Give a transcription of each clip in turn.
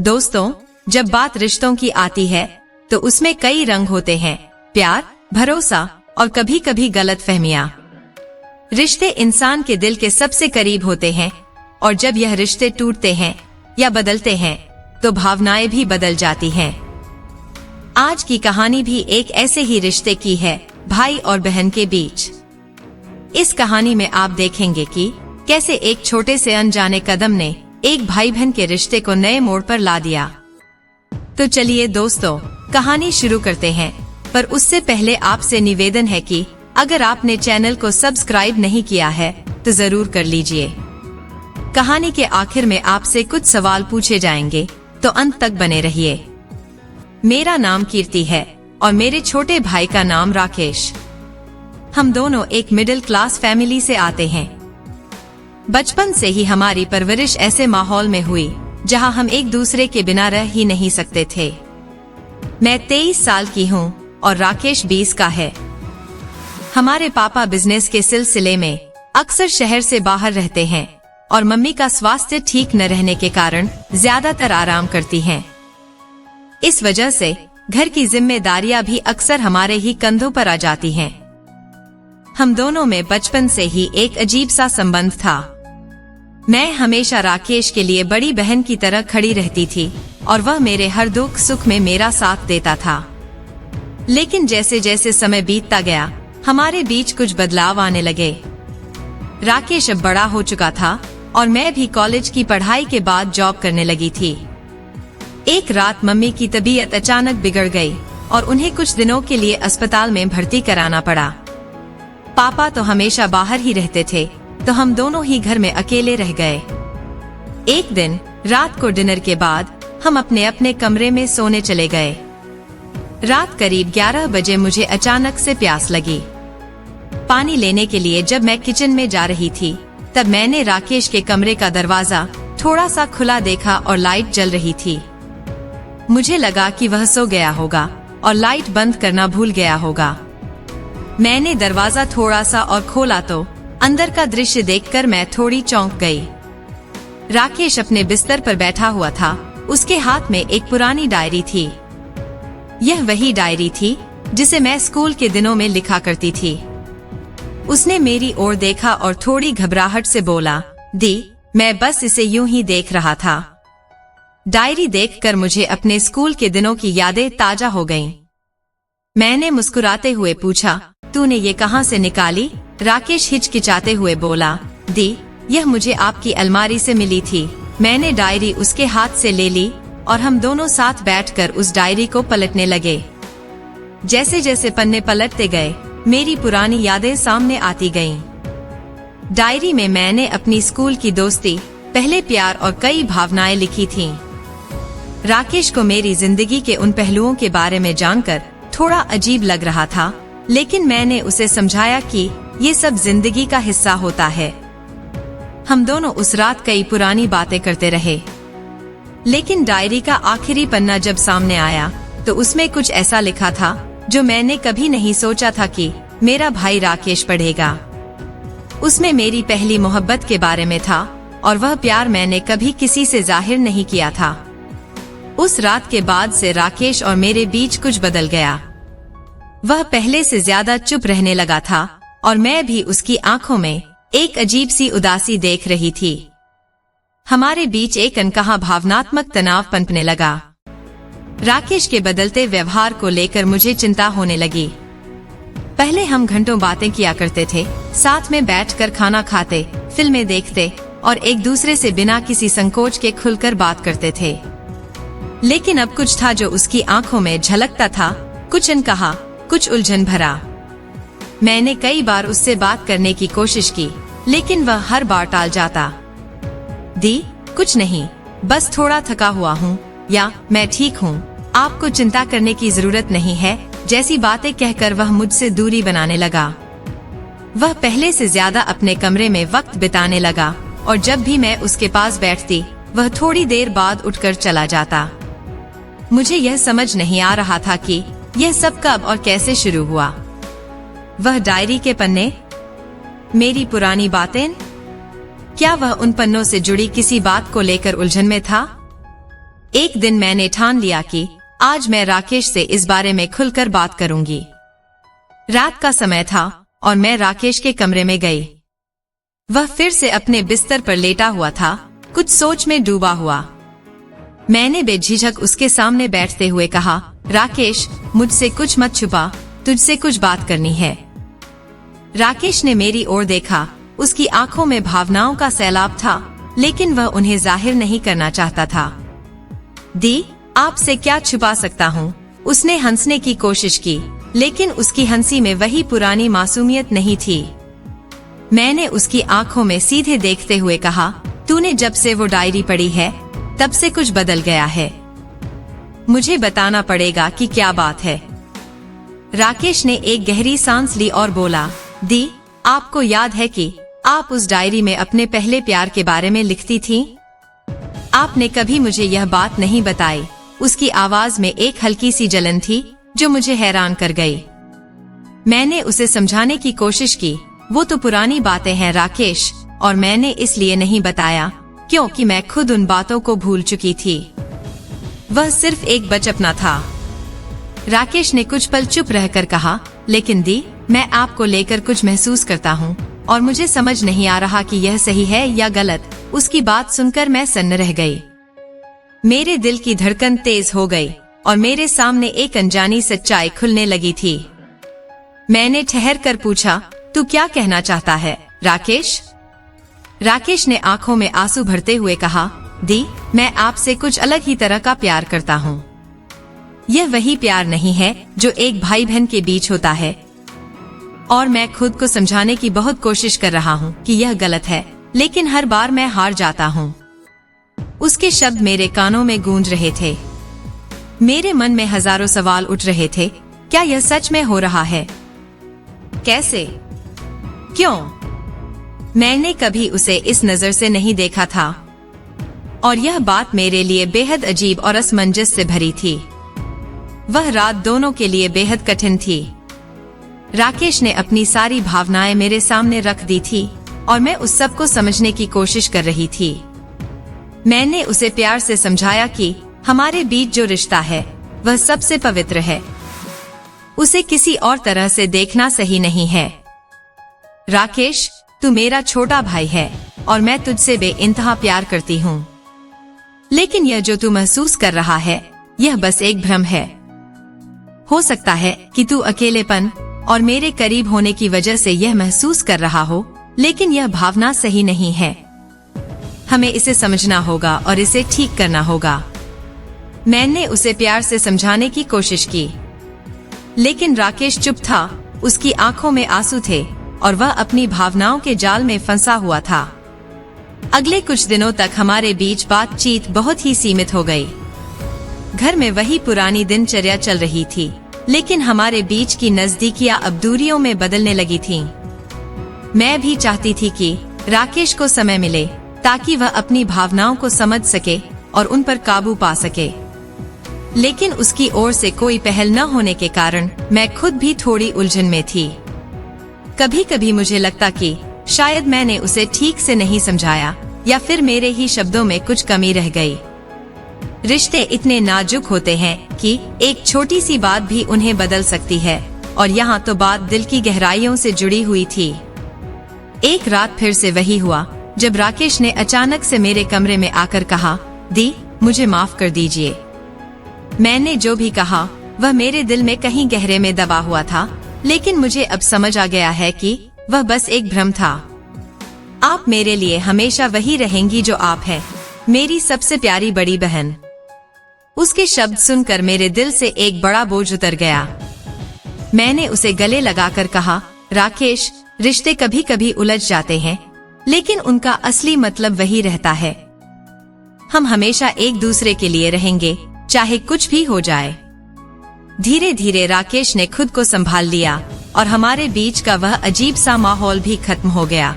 दोस्तों, जब बात रिश्तों की आती है तो उसमें कई रंग होते हैं। प्यार, भरोसा और कभी कभी गलतफहमियां। रिश्ते इंसान के दिल के सबसे करीब होते हैं और जब यह रिश्ते टूटते हैं या बदलते हैं तो भावनाएं भी बदल जाती हैं। आज की कहानी भी एक ऐसे ही रिश्ते की है, भाई और बहन के बीच। इस कहानी में आप देखेंगे कि कैसे एक छोटे से अनजाने कदम ने एक भाई बहन के रिश्ते को नए मोड़ पर ला दिया। तो चलिए दोस्तों, कहानी शुरू करते हैं। पर उससे पहले आपसे निवेदन है कि अगर आपने चैनल को सब्सक्राइब नहीं किया है तो जरूर कर लीजिए। कहानी के आखिर में आपसे कुछ सवाल पूछे जाएंगे, तो अंत तक बने रहिए। मेरा नाम कीर्ति है और मेरे छोटे भाई का नाम राकेश। हम दोनों एक मिडिल क्लास फैमिली से आते हैं। बचपन से ही हमारी परवरिश ऐसे माहौल में हुई जहां हम एक दूसरे के बिना रह ही नहीं सकते थे। मैं 23 साल की हूं और राकेश 20 का है। हमारे पापा बिजनेस के सिलसिले में अक्सर शहर से बाहर रहते हैं और मम्मी का स्वास्थ्य ठीक न रहने के कारण ज्यादातर आराम करती हैं। इस वजह से घर की जिम्मेदारियां भी अक्सर हमारे ही कंधों पर आ जाती हैं। हम दोनों में बचपन से ही एक अजीब सा संबंध था। मैं हमेशा राकेश के लिए बड़ी बहन की तरह खड़ी रहती थी और वह मेरे हर दुख सुख में मेरा साथ देता था। लेकिन जैसे जैसे समय बीतता गया, हमारे बीच कुछ बदलाव आने लगे। राकेश अब बड़ा हो चुका था और मैं भी कॉलेज की पढ़ाई के बाद जॉब करने लगी थी। एक रात मम्मी की तबीयत अचानक बिगड़ गई और उन्हें कुछ दिनों के लिए अस्पताल में भर्ती कराना पड़ा। पापा तो हमेशा बाहर ही रहते थे, तो हम दोनों ही घर में अकेले रह गए। एक दिन रात को डिनर के बाद हम अपने अपने कमरे में सोने चले गए। रात करीब 11 बजे मुझे अचानक से प्यास लगी। पानी लेने के लिए जब मैं किचन में जा रही थी, तब मैंने राकेश के कमरे का दरवाजा थोड़ा सा खुला देखा और लाइट जल रही थी। मुझे लगा कि वह सो गया होगा और लाइट बंद करना भूल गया होगा। मैंने दरवाजा थोड़ा सा और खोला तो अंदर का दृश्य देखकर मैं थोड़ी चौंक गई। राकेश अपने बिस्तर पर बैठा हुआ था। उसके हाथ में एक पुरानी डायरी थी। यह वही डायरी थी जिसे मैं स्कूल के दिनों में लिखा करती थी। उसने मेरी ओर देखा और थोड़ी घबराहट से बोला, दी, मैं बस इसे यूं ही देख रहा था। डायरी देखकर मुझे अपने स्कूल के दिनों की यादें ताजा हो गईं। मैंने मुस्कुराते हुए पूछा, तूने ये कहां से निकाली? राकेश हिचकिचाते हुए बोला, दी, यह मुझे आपकी अलमारी से मिली थी। मैंने डायरी उसके हाथ से ले ली और हम दोनों साथ बैठकर उस डायरी को पलटने लगे। जैसे जैसे पन्ने पलटते गए, मेरी पुरानी यादें सामने आती गईं। डायरी में मैंने अपनी स्कूल की दोस्ती, पहले प्यार और कई भावनाएं लिखी थीं। राकेश को मेरी जिंदगी के उन पहलुओं के बारे में जानकर थोड़ा अजीब लग रहा था, लेकिन मैंने उसे समझाया कि ये सब जिंदगी का हिस्सा होता है। हम दोनों उस रात कई पुरानी बातें करते रहे। लेकिन डायरी का आखिरी पन्ना जब सामने आया तो उसमें कुछ ऐसा लिखा था जो मैंने कभी नहीं सोचा था कि मेरा भाई राकेश पढ़ेगा। उसमें मेरी पहली मोहब्बत के बारे में था और वह प्यार मैंने कभी किसी से जाहिर नहीं किया था। उस रात के बाद से राकेश और मेरे बीच कुछ बदल गया। वह पहले से ज्यादा चुप रहने लगा था और मैं भी उसकी आंखों में एक अजीब सी उदासी देख रही थी। हमारे बीच एक अनकहा भावनात्मक तनाव पनपने लगा। राकेश के बदलते व्यवहार को लेकर मुझे चिंता होने लगी। पहले हम घंटों बातें किया करते थे, साथ में बैठकर खाना खाते, फिल्में देखते और एक दूसरे से बिना किसी संकोच के खुलकर बात करते थे। लेकिन अब कुछ था जो उसकी आंखों में झलकता था, कुछ अनकहा, कुछ उलझन भरा। मैंने कई बार उससे बात करने की कोशिश की, लेकिन वह हर बार टाल जाता। दी, कुछ नहीं, बस थोड़ा थका हुआ हूँ, या मैं ठीक हूँ, आपको चिंता करने की जरूरत नहीं है, जैसी बातें कहकर वह मुझसे दूरी बनाने लगा। वह पहले से ज्यादा अपने कमरे में वक्त बिताने लगा और जब भी मैं उसके पास बैठती, वह थोड़ी देर बाद उठकर चला जाता। मुझे यह समझ नहीं आ रहा था कि यह सब कब और कैसे शुरू हुआ। वह डायरी के पन्ने, मेरी पुरानी बातें, क्या वह उन पन्नों से जुड़ी किसी बात को लेकर उलझन में था? एक दिन मैंने ठान लिया कि आज मैं राकेश से इस बारे में खुलकर बात करूंगी। रात का समय था और मैं राकेश के कमरे में गई। वह फिर से अपने बिस्तर पर लेटा हुआ था, कुछ सोच में डूबा हुआ। मैंने बेझिझक उसके सामने बैठते हुए कहा, राकेश, मुझसे कुछ मत छुपा, तुझसे कुछ बात करनी है। राकेश ने मेरी ओर देखा। उसकी आंखों में भावनाओं का सैलाब था, लेकिन वह उन्हें जाहिर नहीं करना चाहता था। दी, आपसे क्या छुपा सकता हूँ? उसने हंसने की कोशिश की, लेकिन उसकी हंसी में वही पुरानी मासूमियत नहीं थी। मैंने उसकी आंखों में सीधे देखते हुए कहा, तूने जब से वो डायरी पढ़ी है, तब से कुछ बदल गया है। मुझे बताना पड़ेगा कि क्या बात है। राकेश ने एक गहरी सांस ली और बोला, दी, आपको याद है कि आप उस डायरी में अपने पहले प्यार के बारे में लिखती थीं? आपने कभी मुझे यह बात नहीं बताई। उसकी आवाज में एक हल्की सी जलन थी जो मुझे हैरान कर गई। मैंने उसे समझाने की कोशिश की, वो तो पुरानी बातें हैं राकेश, और मैंने इसलिए नहीं बताया क्योंकि मैं खुद उन बातों को भूल चुकी थी। वह सिर्फ एक बचपना था। राकेश ने कुछ पल चुप रहकर कहा, लेकिन दी, मैं आपको लेकर कुछ महसूस करता हूँ और मुझे समझ नहीं आ रहा कि यह सही है या गलत। उसकी बात सुनकर मैं सन्न रह गई। मेरे दिल की धड़कन तेज हो गई और मेरे सामने एक अनजानी सच्चाई खुलने लगी थी। मैंने ठहर कर पूछा, तू क्या कहना चाहता है राकेश? राकेश ने आंखों में आंसू भरते हुए कहा, दी, मैं आपसे कुछ अलग ही तरह का प्यार करता हूँ। यह वही प्यार नहीं है जो एक भाई बहन के बीच होता है, और मैं खुद को समझाने की बहुत कोशिश कर रहा हूँ कि यह गलत है, लेकिन हर बार मैं हार जाता हूँ। उसके शब्द मेरे कानों में गूंज रहे थे। मेरे मन में हजारों सवाल उठ रहे थे। क्या यह सच में हो रहा है? कैसे? क्यों? मैंने कभी उसे इस नजर से नहीं देखा था, और यह बात मेरे लिए बेहद अजीब और असमंजस से भरी थी। वह रात दोनों के लिए बेहद कठिन थी। राकेश ने अपनी सारी भावनाएं मेरे सामने रख दी थी और मैं उस सब को समझने की कोशिश कर रही थी। मैंने उसे प्यार से समझाया कि हमारे बीच जो रिश्ता है वह सबसे पवित्र है। उसे किसी और तरह से देखना सही नहीं है। राकेश, तू मेरा छोटा भाई है और मैं तुझसे बेइंतहा प्यार करती हूँ, लेकिन यह जो तू महसूस कर रहा है यह बस एक भ्रम है। हो सकता है कि तू अकेलेपन और मेरे करीब होने की वजह से यह महसूस कर रहा हो, लेकिन यह भावना सही नहीं है। हमें इसे समझना होगा और इसे ठीक करना होगा। मैंने उसे प्यार से समझाने की कोशिश की, लेकिन राकेश चुप था। उसकी आंखों में आंसू थे और वह अपनी भावनाओं के जाल में फंसा हुआ था। अगले कुछ दिनों तक हमारे बीच बातचीत बहुत ही सीमित हो गई। घर में वही पुरानी दिनचर्या चल रही थी, लेकिन हमारे बीच की नजदीकियां अब दूरियों में बदलने लगी थीं। मैं भी चाहती थी कि राकेश को समय मिले ताकि वह अपनी भावनाओं को समझ सके और उन पर काबू पा सके, लेकिन उसकी ओर से कोई पहल न होने के कारण मैं खुद भी थोड़ी उलझन में थी। कभी कभी मुझे लगता कि शायद मैंने उसे ठीक से नहीं समझाया, या फिर मेरे ही शब्दों में कुछ कमी रह गई। रिश्ते इतने नाजुक होते हैं कि एक छोटी सी बात भी उन्हें बदल सकती है, और यहाँ तो बात दिल की गहराइयों से जुड़ी हुई थी। एक रात फिर से वही हुआ जब राकेश ने अचानक से मेरे कमरे में आकर कहा, दी, मुझे माफ कर दीजिए। मैंने जो भी कहा वह मेरे दिल में कहीं गहरे में दबा हुआ था, लेकिन मुझे अब समझ आ गया है कि वह बस एक भ्रम था। आप मेरे लिए हमेशा वही रहेंगी जो आप हैं, मेरी सबसे प्यारी बड़ी बहन। उसके शब्द सुनकर मेरे दिल से एक बड़ा बोझ उतर गया। मैंने उसे गले लगाकर कहा, राकेश, रिश्ते कभी कभी उलझ जाते हैं, लेकिन उनका असली मतलब वही रहता है। हम हमेशा एक दूसरे के लिए रहेंगे, चाहे कुछ भी हो जाए। धीरे धीरे राकेश ने खुद को संभाल लिया और हमारे बीच का वह अजीब सा माहौल भी खत्म हो गया।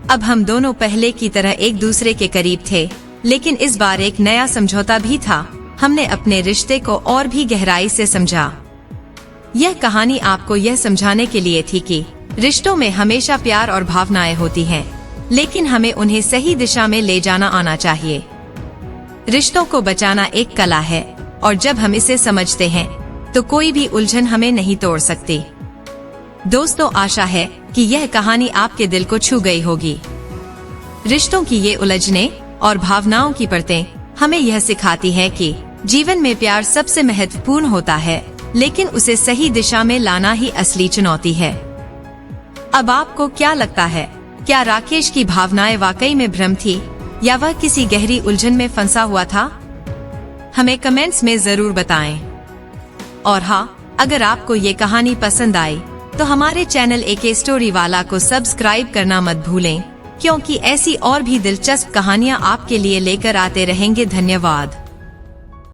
अब हम दोनों पहले की तरह एक दूसरे के करीब थे, लेकिन इस बार एक नया समझौता भी था। हमने अपने रिश्ते को और भी गहराई से समझा। यह कहानी आपको यह समझाने के लिए थी कि रिश्तों में हमेशा प्यार और भावनाएं होती हैं, लेकिन हमें उन्हें सही दिशा में ले जाना आना चाहिए। रिश्तों को बचाना एक कला है और जब हम इसे समझते हैं तो कोई भी उलझन हमें नहीं तोड़ सकती। दोस्तों, आशा है कि यह कहानी आपके दिल को छू गई होगी। रिश्तों की ये उलझने और भावनाओं की परतें हमें यह सिखाती है कि जीवन में प्यार सबसे महत्वपूर्ण होता है, लेकिन उसे सही दिशा में लाना ही असली चुनौती है। अब आपको क्या लगता है, क्या राकेश की भावनाएं वाकई में भ्रम थी या वह किसी गहरी उलझन में फंसा हुआ था? हमें कमेंट्स में जरूर बताएं। और हाँ, अगर आपको ये कहानी पसंद आई तो हमारे चैनल एके स्टोरी वाला को सब्सक्राइब करना मत भूलें, क्योंकि ऐसी और भी दिलचस्प कहानियाँ आपके लिए लेकर आते रहेंगे। धन्यवाद।